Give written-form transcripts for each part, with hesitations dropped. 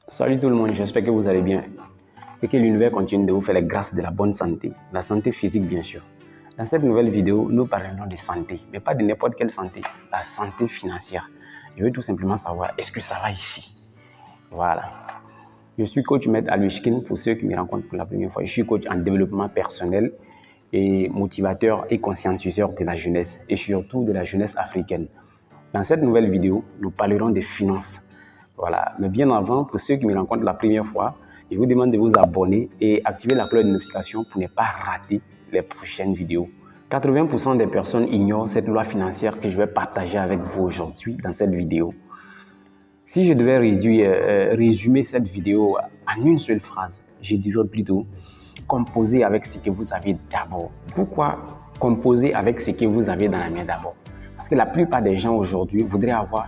Salut tout le monde, j'espère que vous allez bien et que l'univers continue de vous faire les grâces de la bonne santé, la santé physique bien sûr. Dans cette nouvelle vidéo, nous parlerons de santé, mais pas de n'importe quelle santé, la santé financière. Je veux tout simplement savoir, est-ce que ça va ici? Voilà. Je suis coach Maître Alushkin pour ceux qui me rencontrent pour la première fois. Je suis coach en développement personnel et motivateur et conscientiseur de la jeunesse et surtout de la jeunesse africaine. Dans cette nouvelle vidéo, nous parlerons des finances. Voilà. Mais bien avant, pour ceux qui me rencontrent la première fois, je vous demande de vous abonner et activer la cloche de notification pour ne pas rater les prochaines vidéos. 80% des personnes ignorent cette loi financière que je vais partager avec vous aujourd'hui dans cette vidéo. Si je devais résumer cette vidéo en une seule phrase, je dirais plutôt composer avec ce que vous avez d'abord. Pourquoi composer avec ce que vous avez dans la main d'abord? Parce que la plupart des gens aujourd'hui voudraient avoir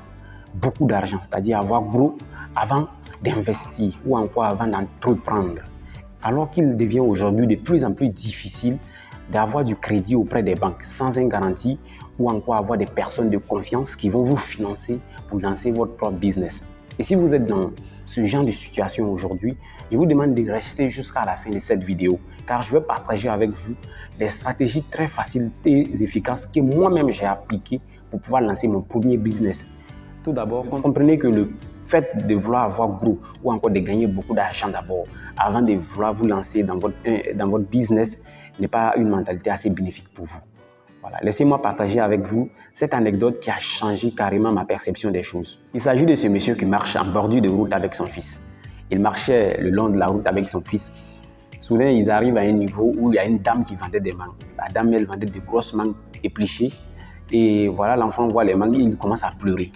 beaucoup d'argent, c'est-à-dire avoir gros avant d'investir ou encore avant d'entreprendre. Alors qu'il devient aujourd'hui de plus en plus difficile d'avoir du crédit auprès des banques sans une garantie ou encore avoir des personnes de confiance qui vont vous financer pour lancer votre propre business. Et si vous êtes dans ce genre de situation aujourd'hui, je vous demande de rester jusqu'à la fin de cette vidéo car je vais partager avec vous des stratégies très faciles et efficaces que moi-même j'ai appliquées pour pouvoir lancer mon premier business. Tout d'abord, comprenez que le fait de vouloir avoir gros ou encore de gagner beaucoup d'argent d'abord avant de vouloir vous lancer dans votre business n'est pas une mentalité assez bénéfique pour vous. Voilà. Laissez-moi partager avec vous cette anecdote qui a changé carrément ma perception des choses. Il s'agit de ce monsieur qui marche en bordure de route avec son fils. Il marchait le long de la route avec son fils. Soudain, ils arrivent à un niveau où il y a une dame qui vendait des mangues. La dame, elle vendait de grosses mangues épluchées. Et voilà, l'enfant voit les mangues, il commence à pleurer.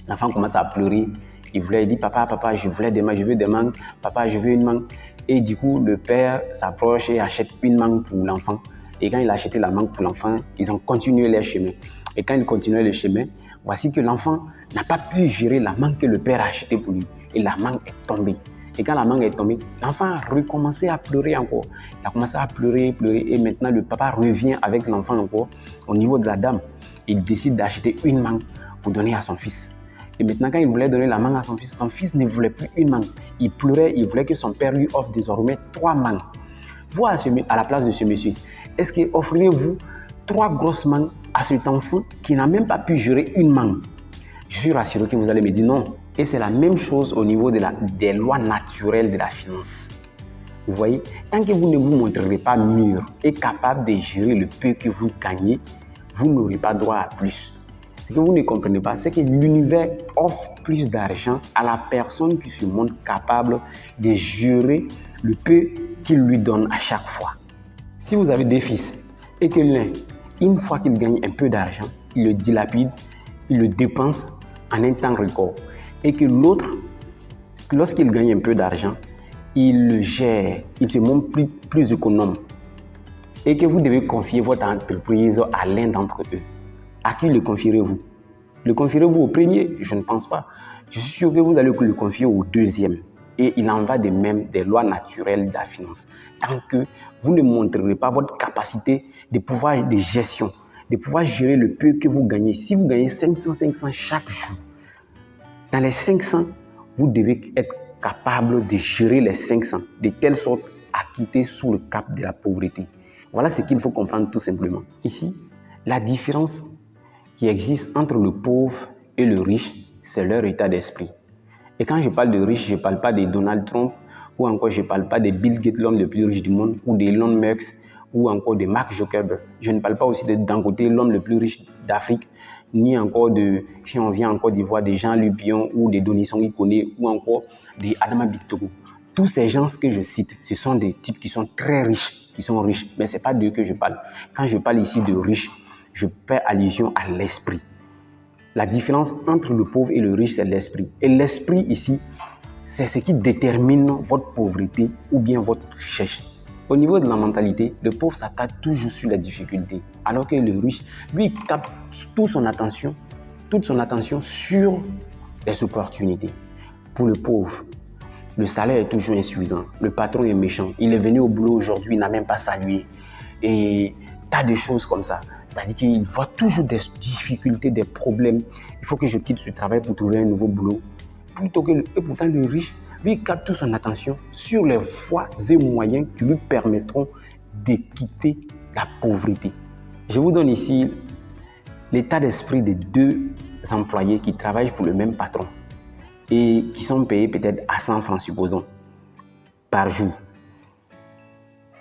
L'enfant commence à pleurer. Il dit, papa, je voulais des mangues, je veux des mangues. Papa, je veux une mangue. Et du coup, le père s'approche et achète une mangue pour l'enfant. Et quand il a acheté la mangue pour l'enfant, ils ont continué leur chemin. Et quand ils continuaient le chemin, voici que l'enfant n'a pas pu gérer la mangue que le père a achetée pour lui. Et la mangue est tombée. Et quand la mangue est tombée, l'enfant a recommencé à pleurer encore. Il a commencé à pleurer. Et maintenant, le papa revient avec l'enfant encore au niveau de la dame. Il décide d'acheter une mangue pour donner à son fils. Et maintenant, quand il voulait donner la mangue à son fils ne voulait plus une mangue. Il pleurait, il voulait que son père lui offre désormais 3 mangues. Vous, à la place de ce monsieur, est-ce que offriez-vous 3 grosses mangues à cet enfant qui n'a même pas pu gérer une mangue? Je suis rassuré que vous allez me dire non. Et c'est la même chose au niveau des lois naturelles de la finance. Vous voyez, tant que vous ne vous montrerez pas mûr et capable de gérer le peu que vous gagnez, vous n'aurez pas droit à plus. Ce que vous ne comprenez pas, c'est que l'univers offre plus d'argent à la personne qui se montre capable de gérer le peu qu'il lui donne à chaque fois. Si vous avez 2 fils et que l'un, une fois qu'il gagne un peu d'argent, il le dilapide, il le dépense en un temps record, et que l'autre, lorsqu'il gagne un peu d'argent, il le gère, il se montre plus économe, et que vous devez confier votre entreprise à l'un d'entre eux, à qui le confierez-vous? Le confierez-vous au premier? Je ne pense pas. Je suis sûr que vous allez le confier au deuxième. Et il en va de même des lois naturelles de la finance. Tant que vous ne montrerez pas votre capacité de pouvoir de gestion, de pouvoir gérer le peu que vous gagnez. Si vous gagnez 500 chaque jour, dans les 500, vous devez être capable de gérer les 500 de telle sorte à quitter sous le cap de la pauvreté. Voilà ce qu'il faut comprendre tout simplement. Ici, la différence qui existe entre le pauvre et le riche, c'est leur état d'esprit. Et quand je parle de riche, je ne parle pas de Donald Trump ou encore je ne parle pas de Bill Gates, l'homme le plus riche du monde, ou de Elon Musk ou encore de Mark Zuckerberg. Je ne parle pas aussi de Dangote, l'homme le plus riche d'Afrique, ni encore de, si on vient en Côte d'Ivoire, de Jean-Luc Bion ou de Denis Sassou Nguesso ou encore de Adama Barrow. Tous ces gens que je cite, ce sont des types qui sont très riches, mais ce n'est pas d'eux que je parle. Quand je parle ici de riches, je fais allusion à l'esprit. La différence entre le pauvre et le riche, c'est l'esprit. Et l'esprit ici, c'est ce qui détermine votre pauvreté ou bien votre richesse. Au niveau de la mentalité, le pauvre s'attaque toujours sur les difficultés, alors que le riche, lui, il capte toute son attention sur les opportunités. Pour le pauvre, le salaire est toujours insuffisant, le patron est méchant, il est venu au boulot aujourd'hui, il n'a même pas salué. Et tas de choses comme ça. C'est-à-dire qu'il voit toujours des difficultés, des problèmes. Il faut que je quitte ce travail pour trouver un nouveau boulot. Et pourtant, le riche Lui, il capte toute son attention sur les voies et moyens qui lui permettront de quitter la pauvreté. Je vous donne ici l'état d'esprit de 2 employés qui travaillent pour le même patron et qui sont payés peut-être à 100 francs, supposons, par jour.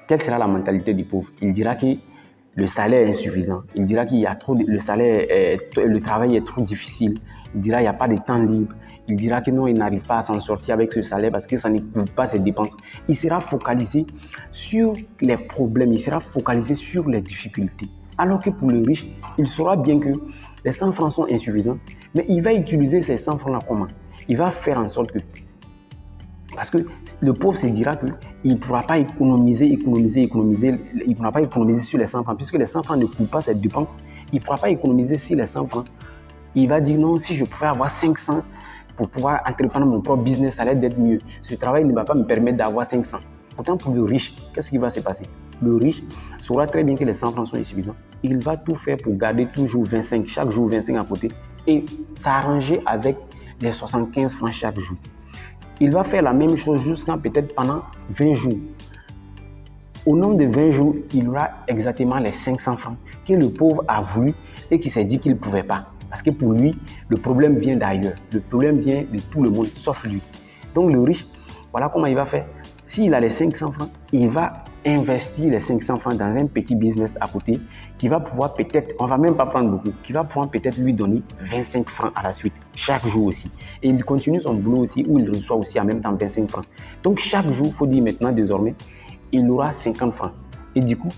Quelle sera la mentalité du pauvre? Il dira que le salaire est insuffisant. Il dira qu'il y a trop le travail est trop difficile. Il dira qu'il n'y a pas de temps libre. Il dira que non, il n'arrive pas à s'en sortir avec ce salaire parce que ça ne couvre pas ses dépenses. Il sera focalisé sur les problèmes, il sera focalisé sur les difficultés. Alors que pour le riche, il saura bien que les 100 francs sont insuffisants, mais il va utiliser ces 100 francs-là comment? Il va faire en sorte que... Parce que le pauvre se dira qu'il ne pourra pas économiser, il ne pourra pas économiser sur les 100 francs, puisque les 100 francs ne couvrent pas ses dépenses, il ne pourra pas économiser sur les 100 francs. Il va dire non, si je pouvais avoir 500 pour pouvoir entreprendre mon propre business, ça allait être mieux. Ce travail ne va pas me permettre d'avoir 500. Pourtant, pour le riche, qu'est-ce qui va se passer? Le riche saura très bien que les 100 francs sont insuffisants. Il va tout faire pour garder toujours 25, chaque jour 25 à côté et s'arranger avec les 75 francs chaque jour. Il va faire la même chose jusqu'à peut-être pendant 20 jours. Au nombre de 20 jours, il aura exactement les 500 francs que le pauvre a voulu et qui s'est dit qu'il ne pouvait pas. Parce que pour lui, le problème vient d'ailleurs. Le problème vient de tout le monde, sauf lui. Donc le riche, voilà comment il va faire. S'il a les 500 francs, il va investir les 500 francs dans un petit business à côté qui va pouvoir peut-être, on ne va même pas prendre beaucoup, qui va pouvoir peut-être lui donner 25 francs à la suite, chaque jour aussi. Et il continue son boulot aussi où il reçoit aussi en même temps 25 francs. Donc chaque jour, il faut dire maintenant désormais, il aura 50 francs. Et du coup,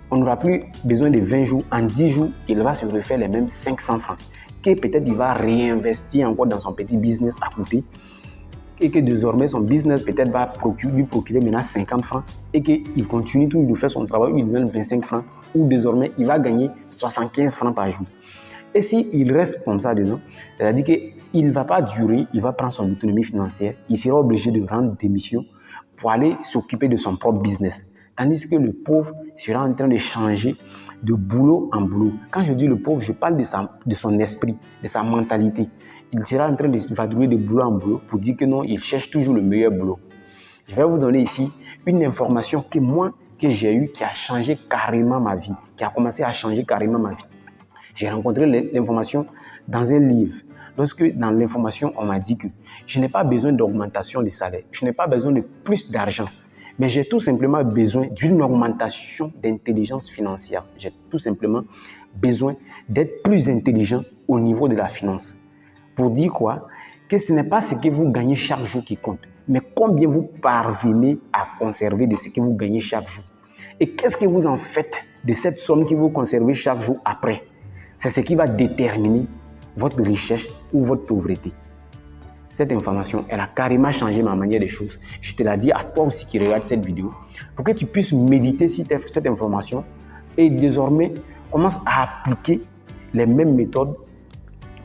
on n'aura plus besoin de 20 jours. En 10 jours, il va se refaire les mêmes 500 francs. Que peut-être il va réinvestir encore dans son petit business à côté. Et que désormais, son business peut-être va lui procurer maintenant 50 francs. Et qu'il continue toujours de faire son travail, il donne 25 francs. Ou désormais, il va gagner 75 francs par jour. Et s'il reste comme ça dedans, c'est-à-dire qu'il ne va pas durer, il va prendre son autonomie financière. Il sera obligé de rendre démission pour aller s'occuper de son propre business. Tandis que le pauvre sera en train de changer de boulot en boulot. Quand je dis le pauvre, je parle de son esprit, de sa mentalité. Il sera en train de vadrouiller de boulot en boulot pour dire que non, il cherche toujours le meilleur boulot. Je vais vous donner ici une information que j'ai eue qui a changé carrément ma vie, qui a commencé à changer carrément ma vie. J'ai rencontré l'information dans un livre. Lorsque dans l'information, on m'a dit que je n'ai pas besoin d'augmentation de salaire, je n'ai pas besoin de plus d'argent, mais j'ai tout simplement besoin d'une augmentation d'intelligence financière. J'ai tout simplement besoin d'être plus intelligent au niveau de la finance. Pour dire quoi? Que ce n'est pas ce que vous gagnez chaque jour qui compte, mais combien vous parvenez à conserver de ce que vous gagnez chaque jour. Et qu'est-ce que vous en faites de cette somme que vous conservez chaque jour après? C'est ce qui va déterminer votre richesse ou votre pauvreté. Cette information, elle a carrément changé ma manière de choses. Je te la dis à toi aussi qui regarde cette vidéo pour que tu puisses méditer sur cette information et désormais commence à appliquer les mêmes méthodes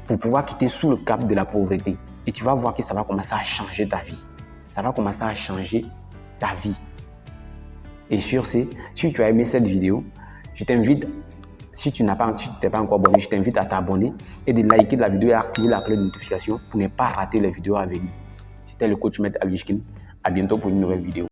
pour pouvoir quitter sous le cap de la pauvreté. Et tu vas voir que ça va commencer à changer ta vie. Ça va commencer à changer ta vie. Et sur ce, si tu as aimé cette vidéo, je t'invite, si tu t'es pas encore abonné, je t'invite à t'abonner et de liker la vidéo et activer la cloche de notification pour ne pas rater les vidéos à venir. C'était le coach Maître Alvishkin. À bientôt pour une nouvelle vidéo.